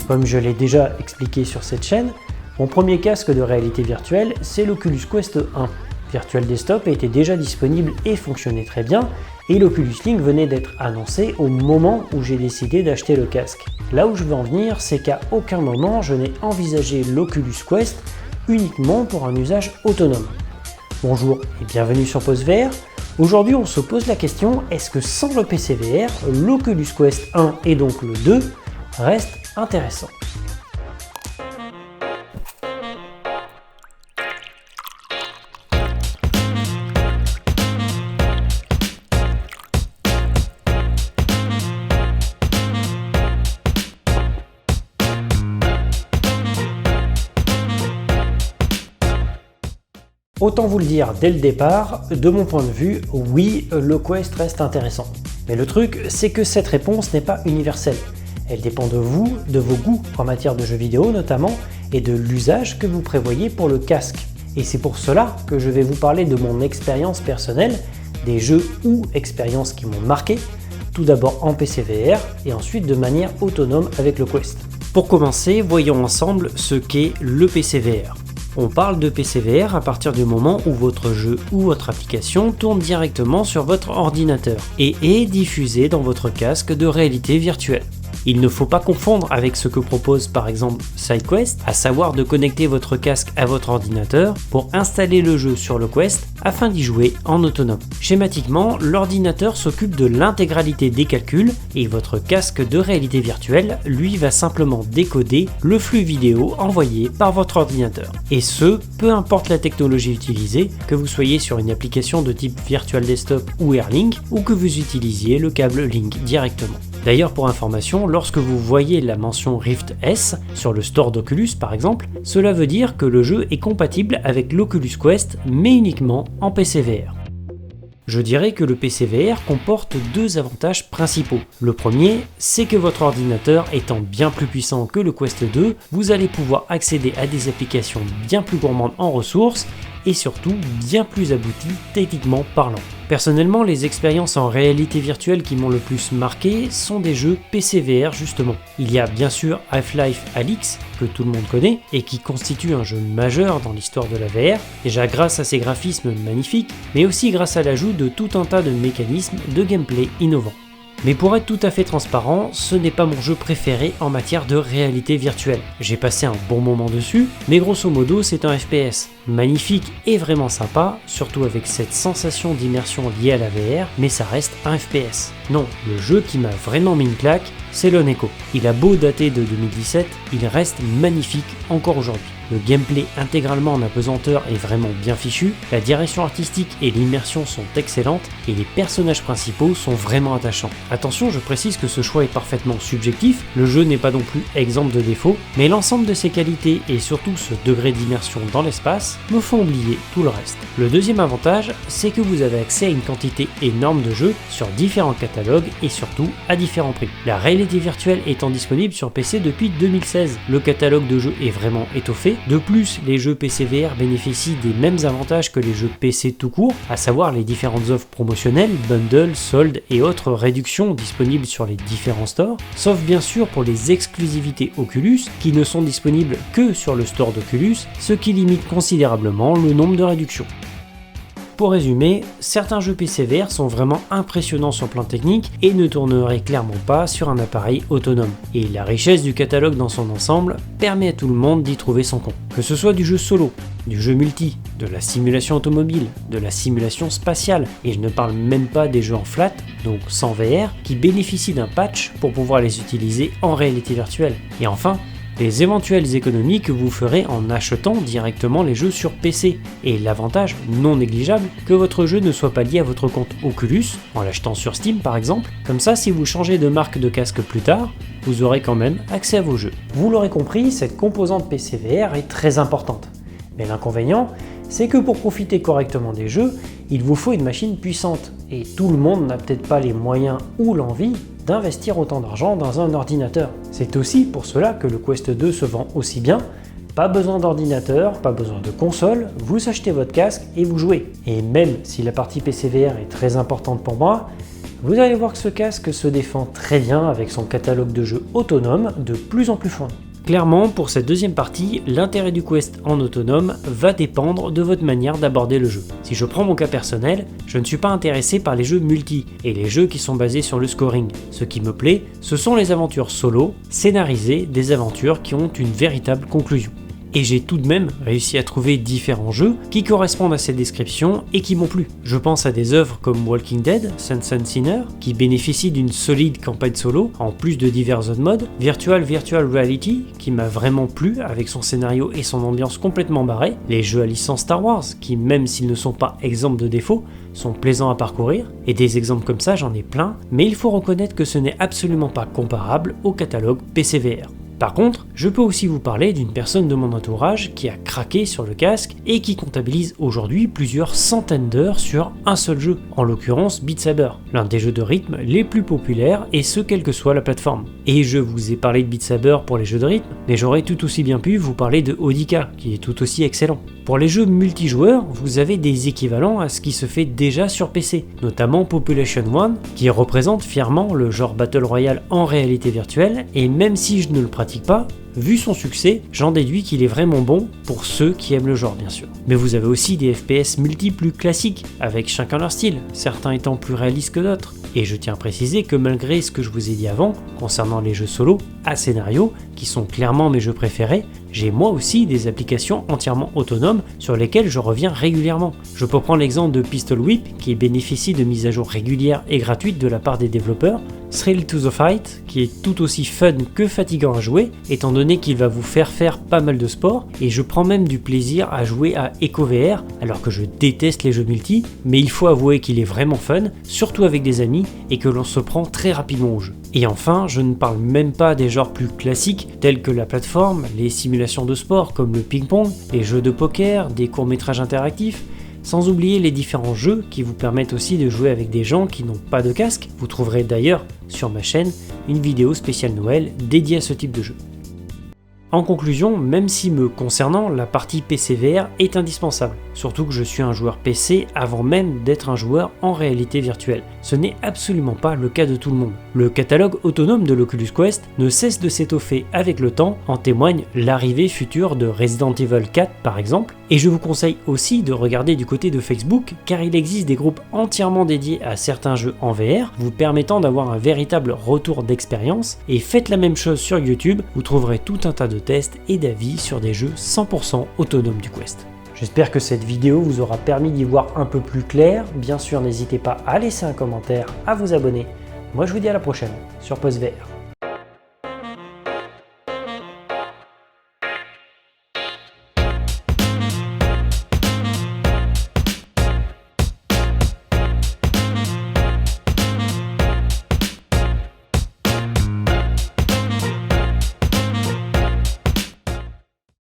Comme je l'ai déjà expliqué sur cette chaîne, mon premier casque de réalité virtuelle, c'est l'Oculus Quest 1. Virtual Desktop était déjà disponible et fonctionnait très bien, et l'Oculus Link venait d'être annoncé au moment où j'ai décidé d'acheter le casque. Là où je veux en venir, c'est qu'à aucun moment je n'ai envisagé l'Oculus Quest uniquement pour un usage autonome. Bonjour et bienvenue sur Pause VR. Aujourd'hui on se pose la question, est-ce que sans le PC VR, l'Oculus Quest 1 et donc le 2 reste intéressant? Autant vous le dire dès le départ, de mon point de vue, oui, le Quest reste intéressant. Mais le truc, c'est que cette réponse n'est pas universelle. Elle dépend de vous, de vos goûts en matière de jeux vidéo notamment, et de l'usage que vous prévoyez pour le casque. Et c'est pour cela que je vais vous parler de mon expérience personnelle, des jeux ou expériences qui m'ont marqué, tout d'abord en PC VR et ensuite de manière autonome avec le Quest. Pour commencer, voyons ensemble ce qu'est le PC VR. On parle de PC VR à partir du moment où votre jeu ou votre application tourne directement sur votre ordinateur et est diffusé dans votre casque de réalité virtuelle. Il ne faut pas confondre avec ce que propose par exemple SideQuest, à savoir de connecter votre casque à votre ordinateur pour installer le jeu sur le Quest afin d'y jouer en autonome. Schématiquement, l'ordinateur s'occupe de l'intégralité des calculs et votre casque de réalité virtuelle, lui, va simplement décoder le flux vidéo envoyé par votre ordinateur. Et ce, peu importe la technologie utilisée, que vous soyez sur une application de type Virtual Desktop ou Airlink ou que vous utilisiez le câble Link directement. D'ailleurs, pour information, lorsque vous voyez la mention Rift S sur le store d'Oculus par exemple, cela veut dire que le jeu est compatible avec l'Oculus Quest mais uniquement en PC VR. Je dirais que le PC VR comporte deux avantages principaux. Le premier, c'est que votre ordinateur étant bien plus puissant que le Quest 2, vous allez pouvoir accéder à des applications bien plus gourmandes en ressources et surtout bien plus abouties techniquement parlant. Personnellement, les expériences en réalité virtuelle qui m'ont le plus marqué sont des jeux PC VR justement. Il y a bien sûr Half-Life Alyx, que tout le monde connaît, et qui constitue un jeu majeur dans l'histoire de la VR, déjà grâce à ses graphismes magnifiques, mais aussi grâce à l'ajout de tout un tas de mécanismes de gameplay innovants. Mais pour être tout à fait transparent, ce n'est pas mon jeu préféré en matière de réalité virtuelle. J'ai passé un bon moment dessus, mais grosso modo c'est un FPS. Magnifique et vraiment sympa, surtout avec cette sensation d'immersion liée à la VR, mais ça reste un FPS. Non, le jeu qui m'a vraiment mis une claque, c'est Lone Echo. Il a beau dater de 2017, il reste magnifique encore aujourd'hui. Le gameplay intégralement en apesanteur est vraiment bien fichu, la direction artistique et l'immersion sont excellentes et les personnages principaux sont vraiment attachants. Attention, je précise que ce choix est parfaitement subjectif, le jeu n'est pas non plus exempt de défauts, mais l'ensemble de ses qualités et surtout ce degré d'immersion dans l'espace me font oublier tout le reste. Le deuxième avantage, c'est que vous avez accès à une quantité énorme de jeux sur différents catalogues et surtout à différents prix. La réalité virtuelle étant disponible sur PC depuis 2016, le catalogue de jeux est vraiment étoffé. De plus, les jeux PC VR bénéficient des mêmes avantages que les jeux PC tout court, à savoir les différentes offres promotionnelles, bundles, soldes et autres réductions disponibles sur les différents stores, sauf bien sûr pour les exclusivités Oculus qui ne sont disponibles que sur le store d'Oculus, ce qui limite considérablement le nombre de réductions. Pour résumer, certains jeux PC VR sont vraiment impressionnants sur le plan technique et ne tourneraient clairement pas sur un appareil autonome. Et la richesse du catalogue dans son ensemble permet à tout le monde d'y trouver son compte. Que ce soit du jeu solo, du jeu multi, de la simulation automobile, de la simulation spatiale, et je ne parle même pas des jeux en flat, donc sans VR, qui bénéficient d'un patch pour pouvoir les utiliser en réalité virtuelle. Et enfin, les éventuelles économies que vous ferez en achetant directement les jeux sur PC, et l'avantage non négligeable que votre jeu ne soit pas lié à votre compte Oculus, en l'achetant sur Steam par exemple, comme ça si vous changez de marque de casque plus tard, vous aurez quand même accès à vos jeux. Vous l'aurez compris, cette composante PC VR est très importante, mais l'inconvénient, c'est que pour profiter correctement des jeux, il vous faut une machine puissante, et tout le monde n'a peut-être pas les moyens ou l'envie d'investir autant d'argent dans un ordinateur. C'est aussi pour cela que le Quest 2 se vend aussi bien. Pas besoin d'ordinateur, pas besoin de console, vous achetez votre casque et vous jouez. Et même si la partie PC VR est très importante pour moi, Vous allez voir que ce casque se défend très bien avec son catalogue de jeux autonome de plus en plus fourni. Clairement, pour cette deuxième partie, l'intérêt du Quest en autonome va dépendre de votre manière d'aborder le jeu. Si je prends mon cas personnel, je ne suis pas intéressé par les jeux multi et les jeux qui sont basés sur le scoring. Ce qui me plaît, ce sont les aventures solo, scénarisées, des aventures qui ont une véritable conclusion. Et j'ai tout de même réussi à trouver différents jeux qui correspondent à cette description et qui m'ont plu. Je pense à des œuvres comme Walking Dead, Sense & Sinner, qui bénéficient d'une solide campagne solo, en plus de divers autres modes, Virtual Reality, qui m'a vraiment plu avec son scénario et son ambiance complètement barrée, les jeux à licence Star Wars, qui même s'ils ne sont pas exempts de défauts, sont plaisants à parcourir, et des exemples comme ça j'en ai plein, mais il faut reconnaître que ce n'est absolument pas comparable au catalogue PCVR. Par contre, je peux aussi vous parler d'une personne de mon entourage qui a craqué sur le casque et qui comptabilise aujourd'hui plusieurs centaines d'heures sur un seul jeu, en l'occurrence Beat Saber, l'un des jeux de rythme les plus populaires et ce quelle que soit la plateforme. Et je vous ai parlé de Beat Saber pour les jeux de rythme, mais j'aurais tout aussi bien pu vous parler de Odika, qui est tout aussi excellent. Pour les jeux multijoueurs, vous avez des équivalents à ce qui se fait déjà sur PC, notamment Population 1, qui représente fièrement le genre Battle Royale en réalité virtuelle, et même si je ne le pratique pas, vu son succès, j'en déduis qu'il est vraiment bon pour ceux qui aiment le genre bien sûr. Mais vous avez aussi des FPS multi plus classiques, avec chacun leur style, certains étant plus réalistes que d'autres. Et je tiens à préciser que malgré ce que je vous ai dit avant, concernant les jeux solo à scénario, qui sont clairement mes jeux préférés, j'ai moi aussi des applications entièrement autonomes sur lesquelles je reviens régulièrement. Je peux prendre l'exemple de Pistol Whip, qui bénéficie de mises à jour régulières et gratuites de la part des développeurs, Thrill to the Fight, qui est tout aussi fun que fatigant à jouer, étant donné qu'il va vous faire pas mal de sport, et je prends même du plaisir à jouer à EcoVR, alors que je déteste les jeux multi, mais il faut avouer qu'il est vraiment fun, surtout avec des amis, et que l'on se prend très rapidement au jeu. Et enfin, je ne parle même pas des genres plus classiques, tels que la plateforme, les simulations de sport comme le ping-pong, les jeux de poker, des courts-métrages interactifs, sans oublier les différents jeux qui vous permettent aussi de jouer avec des gens qui n'ont pas de casque. Vous trouverez d'ailleurs sur ma chaîne une vidéo spéciale Noël dédiée à ce type de jeu. En conclusion, même si me concernant, la partie PCVR est indispensable, surtout que je suis un joueur PC avant même d'être un joueur en réalité virtuelle. Ce n'est absolument pas le cas de tout le monde. Le catalogue autonome de l'Oculus Quest ne cesse de s'étoffer avec le temps, en témoigne l'arrivée future de Resident Evil 4 par exemple, et je vous conseille aussi de regarder du côté de Facebook car il existe des groupes entièrement dédiés à certains jeux en VR, vous permettant d'avoir un véritable retour d'expérience, et faites la même chose sur YouTube, vous trouverez tout un tas de tests et d'avis sur des jeux 100% autonomes du Quest. J'espère que cette vidéo vous aura permis d'y voir un peu plus clair. Bien sûr, n'hésitez pas à laisser un commentaire, à vous abonner. Moi je vous dis à la prochaine sur PostVR.